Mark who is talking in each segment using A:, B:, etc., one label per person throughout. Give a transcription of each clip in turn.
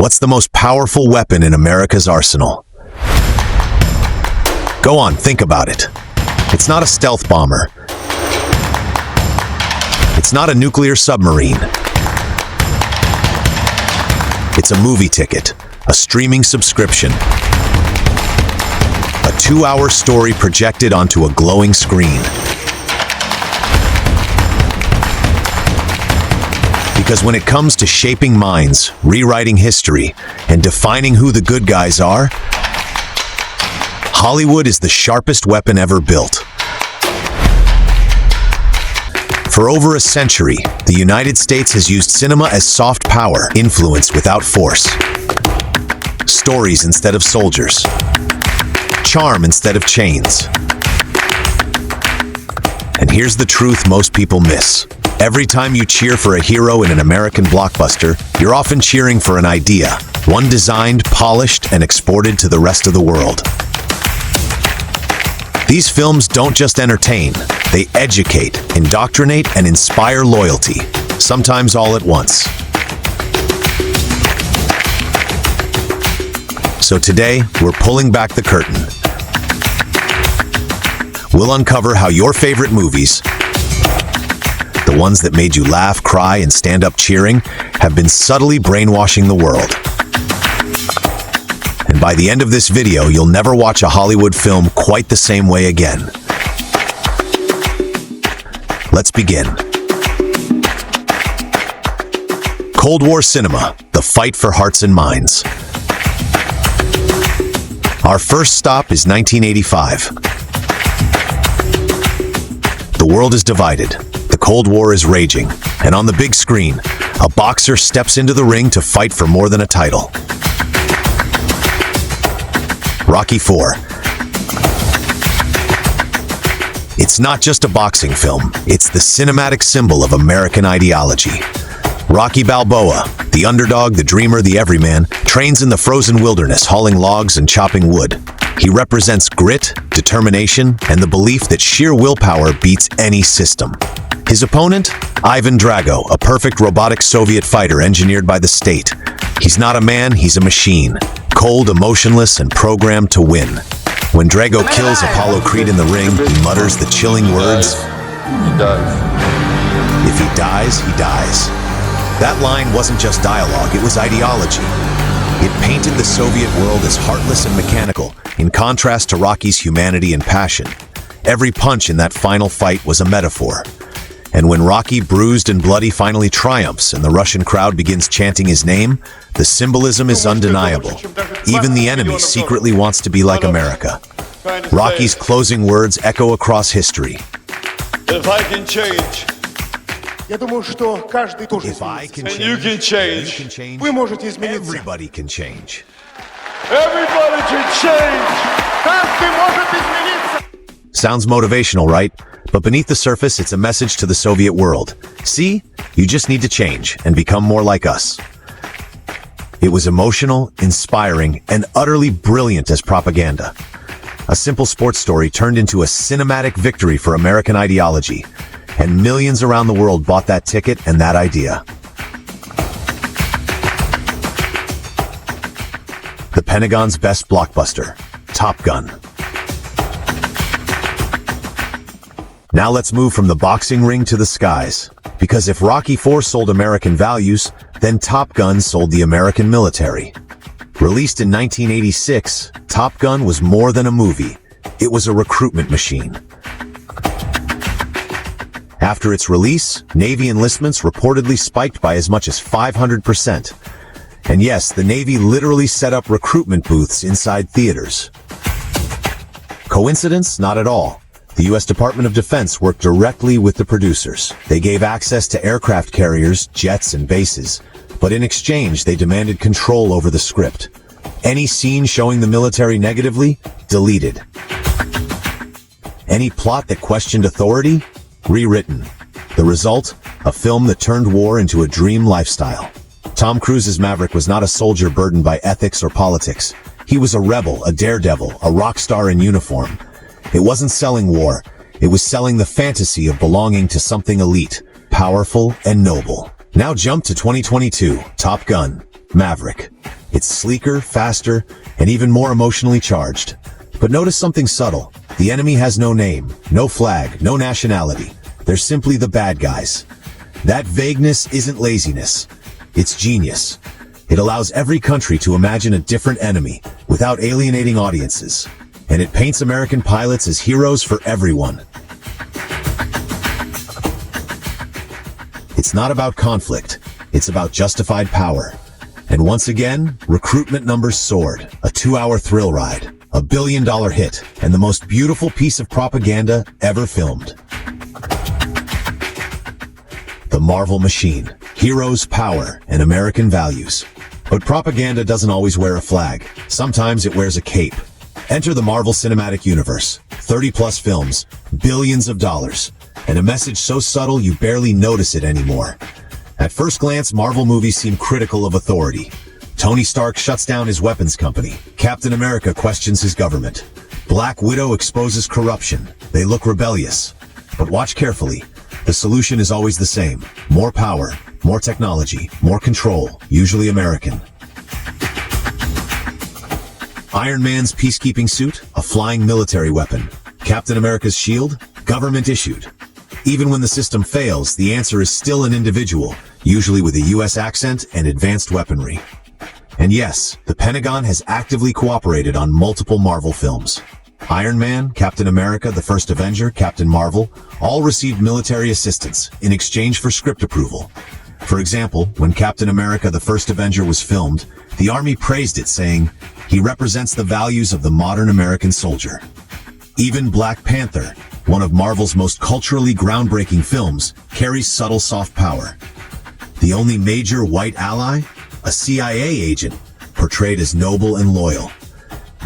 A: What's the most powerful weapon in America's arsenal? Go on, think about it. It's not a stealth bomber. It's not a nuclear submarine. It's a movie ticket, a streaming subscription, a 2-hour story projected onto a glowing screen. Because when it comes to shaping minds, rewriting history, and defining who the good guys are, Hollywood is the sharpest weapon ever built. For over a century, the United States has used cinema as soft power, influence without force. Stories instead of soldiers. Charm instead of chains. And here's the truth most people miss. Every time you cheer for a hero in an American blockbuster, you're often cheering for an idea, one designed, polished, and exported to the rest of the world. These films don't just entertain, they educate, indoctrinate, and inspire loyalty, sometimes all at once. So today, we're pulling back the curtain. We'll uncover how your favorite movies, the ones that made you laugh, cry, and stand up cheering, have been subtly brainwashing the world. And by the end of this video, you'll never watch a Hollywood film quite the same way again. Let's begin. Cold War cinema, the fight for hearts and minds. Our first stop is 1985. The world is divided. The Cold War is raging. And on the big screen, a boxer steps into the ring to fight for more than a title. Rocky IV. It's not just a boxing film, it's the cinematic symbol of American ideology. Rocky Balboa, the underdog, the dreamer, the everyman, trains in the frozen wilderness hauling logs and chopping wood. He represents grit, determination, and the belief that sheer willpower beats any system. His opponent? Ivan Drago, a perfect robotic Soviet fighter engineered by the state. He's not a man, he's a machine. Cold, emotionless, and programmed to win. When Drago kills Apollo Creed in the ring, he mutters the chilling words,
B: He dies.
A: "If he dies, he dies." That line wasn't just dialogue, it was ideology. It painted the Soviet world as heartless and mechanical, in contrast to Rocky's humanity and passion. Every punch in that final fight was a metaphor. And when Rocky, bruised and bloody, finally triumphs and the Russian crowd begins chanting his name, the symbolism is undeniable. Even the enemy secretly wants to be like America. Rocky's closing words echo across history.
B: If I can change,
A: If I can
B: and you can change,
A: you can change,
C: Вы можете измениться.
A: everybody can change.
B: everybody can change.
C: Каждый может измениться.
A: Sounds motivational, right? But beneath the surface, it's a message to the Soviet world. See, you just need to change and become more like us. It was emotional, inspiring, and utterly brilliant as propaganda. A simple sports story turned into a cinematic victory for American ideology, and millions around the world bought that ticket and that idea. The Pentagon's best blockbuster, Top Gun. Now let's move from the boxing ring to the skies. Because if Rocky IV sold American values, then Top Gun sold the American military. Released in 1986, Top Gun was more than a movie. It was a recruitment machine. After its release, Navy enlistments reportedly spiked by as much as 500%. And yes, the Navy literally set up recruitment booths inside theaters. Coincidence? Not at all. The U.S. Department of Defense worked directly with the producers. They gave access to aircraft carriers, jets, and bases. But in exchange, they demanded control over the script. Any scene showing the military negatively? Deleted. Any plot that questioned authority? Rewritten. The result? A film that turned war into a dream lifestyle. Tom Cruise's Maverick was not a soldier burdened by ethics or politics. He was a rebel, a daredevil, a rock star in uniform. It wasn't selling war. It was selling the fantasy of belonging to something elite, powerful, and noble. Now jump to 2022, Top Gun, Maverick. It's sleeker, faster, and even more emotionally charged. But notice something subtle. The enemy has no name, no flag, no nationality. They're simply the bad guys. That vagueness isn't laziness. It's genius. It allows every country to imagine a different enemy without alienating audiences. And it paints American pilots as heroes for everyone. It's not about conflict. It's about justified power. And once again, recruitment numbers soared. A 2-hour thrill ride, a $1 billion hit, and the most beautiful piece of propaganda ever filmed. The Marvel Machine. Heroes, power, and American values. But propaganda doesn't always wear a flag. Sometimes it wears a cape. Enter the Marvel Cinematic Universe. 30-plus films, billions of dollars, and a message so subtle you barely notice it anymore. At first glance, Marvel movies seem critical of authority. Tony Stark shuts down his weapons company. Captain America questions his government. Black Widow exposes corruption. They look rebellious. But watch carefully. The solution is always the same. More power, more technology, more control, usually American. Iron Man's peacekeeping suit, a flying military weapon. Captain America's shield, government issued. Even when the system fails, the answer is still an individual, usually with a US accent and advanced weaponry. And yes, the Pentagon has actively cooperated on multiple Marvel films. Iron Man, Captain America, the First Avenger, Captain Marvel, all received military assistance in exchange for script approval. For example, when Captain America, the First Avenger was filmed, the Army praised it, saying, "He represents the values of the modern American soldier." Even Black Panther, one of Marvel's most culturally groundbreaking films, carries subtle soft power. The only major white ally? A CIA agent, portrayed as noble and loyal.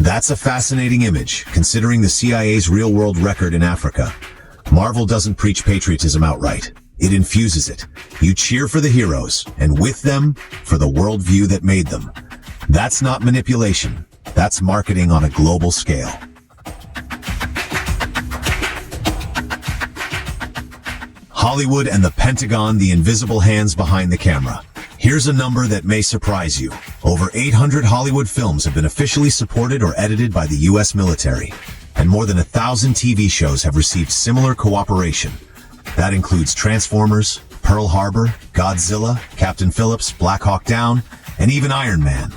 A: That's a fascinating image, considering the CIA's real-world record in Africa. Marvel doesn't preach patriotism outright. It infuses it. You cheer for the heroes, and with them, for the worldview that made them. That's not manipulation. That's marketing on a global scale. Hollywood and the Pentagon, the invisible hands behind the camera. Here's a number that may surprise you. Over 800 Hollywood films have been officially supported or edited by the US military, and more than 1,000 TV shows have received similar cooperation. That includes Transformers, Pearl Harbor, Godzilla, Captain Phillips, Black Hawk Down, and even Iron Man.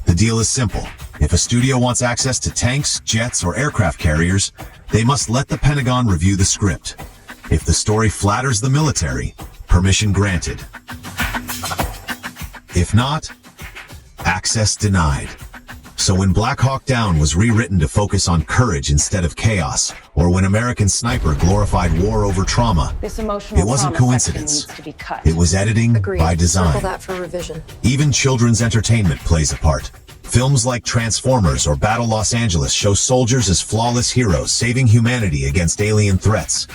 A: The deal is simple. If a studio wants access to tanks, jets, or aircraft carriers, they must let the Pentagon review the script. If the story flatters the military, permission granted. If not, access denied. So when Black Hawk Down was rewritten to focus on courage instead of chaos, or when American Sniper glorified war over trauma, it wasn't coincidence. It was editing by design.
D: Circle that for revision.
A: Even children's entertainment plays a part. Films like Transformers or Battle Los Angeles show soldiers as flawless heroes saving humanity against alien threats.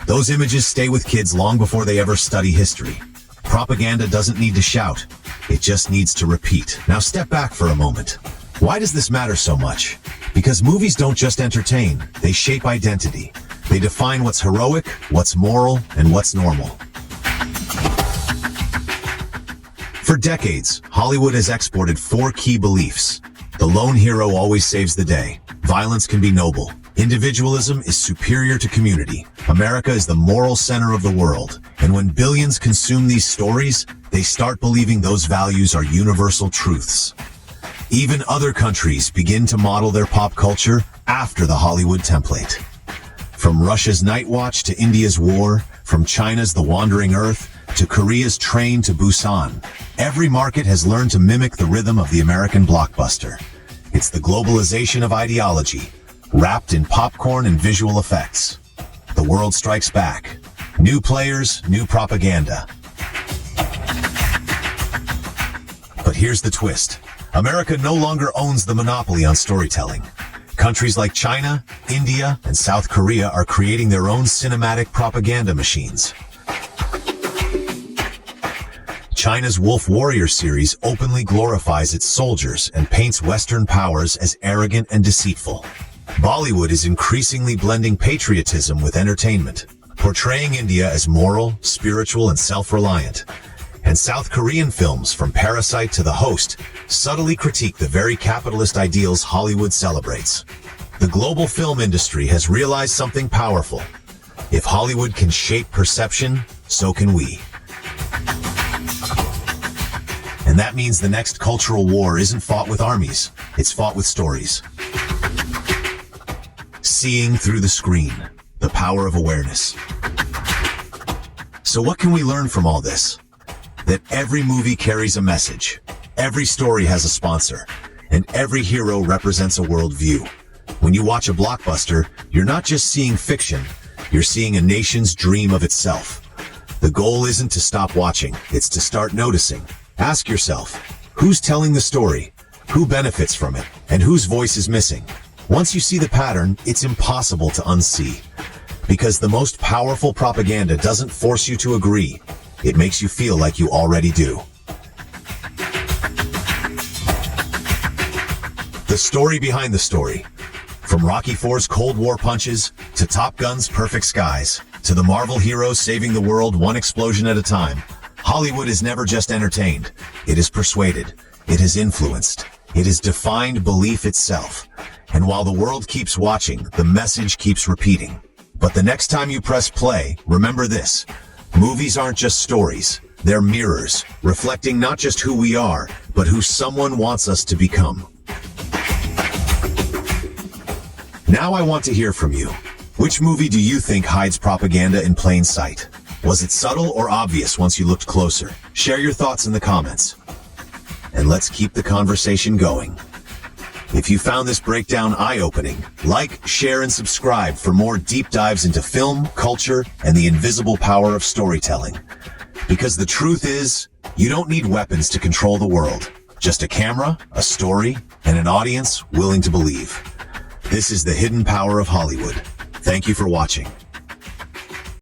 A: Those images stay with kids long before they ever study history. Propaganda doesn't need to shout. It just needs to repeat. Now step back for a moment. Why does this matter so much? Because movies don't just entertain, they shape identity. They define what's heroic, what's moral, and what's normal. For decades, Hollywood has exported 4 key beliefs. The lone hero always saves the day. Violence can be noble. Individualism is superior to community. America is the moral center of the world. And when billions consume these stories, they start believing those values are universal truths. Even other countries begin to model their pop culture after the Hollywood template. From Russia's Night Watch to India's War, from China's The Wandering Earth to Korea's Train to Busan, every market has learned to mimic the rhythm of the American blockbuster. It's the globalization of ideology, wrapped in popcorn and visual effects. The world strikes back. New players, new propaganda. But here's the twist. America no longer owns the monopoly on storytelling. Countries like China, India, and South Korea are creating their own cinematic propaganda machines. China's Wolf Warrior series openly glorifies its soldiers and paints Western powers as arrogant and deceitful. Bollywood is increasingly blending patriotism with entertainment, portraying India as moral, spiritual, and self-reliant. And South Korean films, from Parasite to The Host, subtly critique the very capitalist ideals Hollywood celebrates. The global film industry has realized something powerful. If Hollywood can shape perception, so can we. And that means the next cultural war isn't fought with armies, it's fought with stories. Seeing through the screen, the power of awareness. So what can we learn from all this? That every movie carries a message, every story has a sponsor, and every hero represents a worldview. When you watch a blockbuster, you're not just seeing fiction, you're seeing a nation's dream of itself. The goal isn't to stop watching, it's to start noticing. Ask yourself, who's telling the story? Who benefits from it? And whose voice is missing? Once you see the pattern, it's impossible to unsee. Because the most powerful propaganda doesn't force you to agree. It makes you feel like you already do. The story behind the story. From Rocky IV's Cold War punches, to Top Gun's perfect skies, to the Marvel heroes saving the world one explosion at a time, Hollywood is never just entertained. It has persuaded. It has influenced. It has defined belief itself. And while the world keeps watching, the message keeps repeating. But the next time you press play, remember this. Movies aren't just stories. They're mirrors, reflecting not just who we are, but who someone wants us to become. Now I want to hear from you. Which movie do you think hides propaganda in plain sight? Was it subtle or obvious once you looked closer? Share your thoughts in the comments. And let's keep the conversation going. If you found this breakdown eye-opening, like, share, and subscribe for more deep dives into film, culture, and the invisible power of storytelling. Because the truth is, you don't need weapons to control the world. Just a camera, a story, and an audience willing to believe. This is the hidden power of Hollywood. Thank you for watching.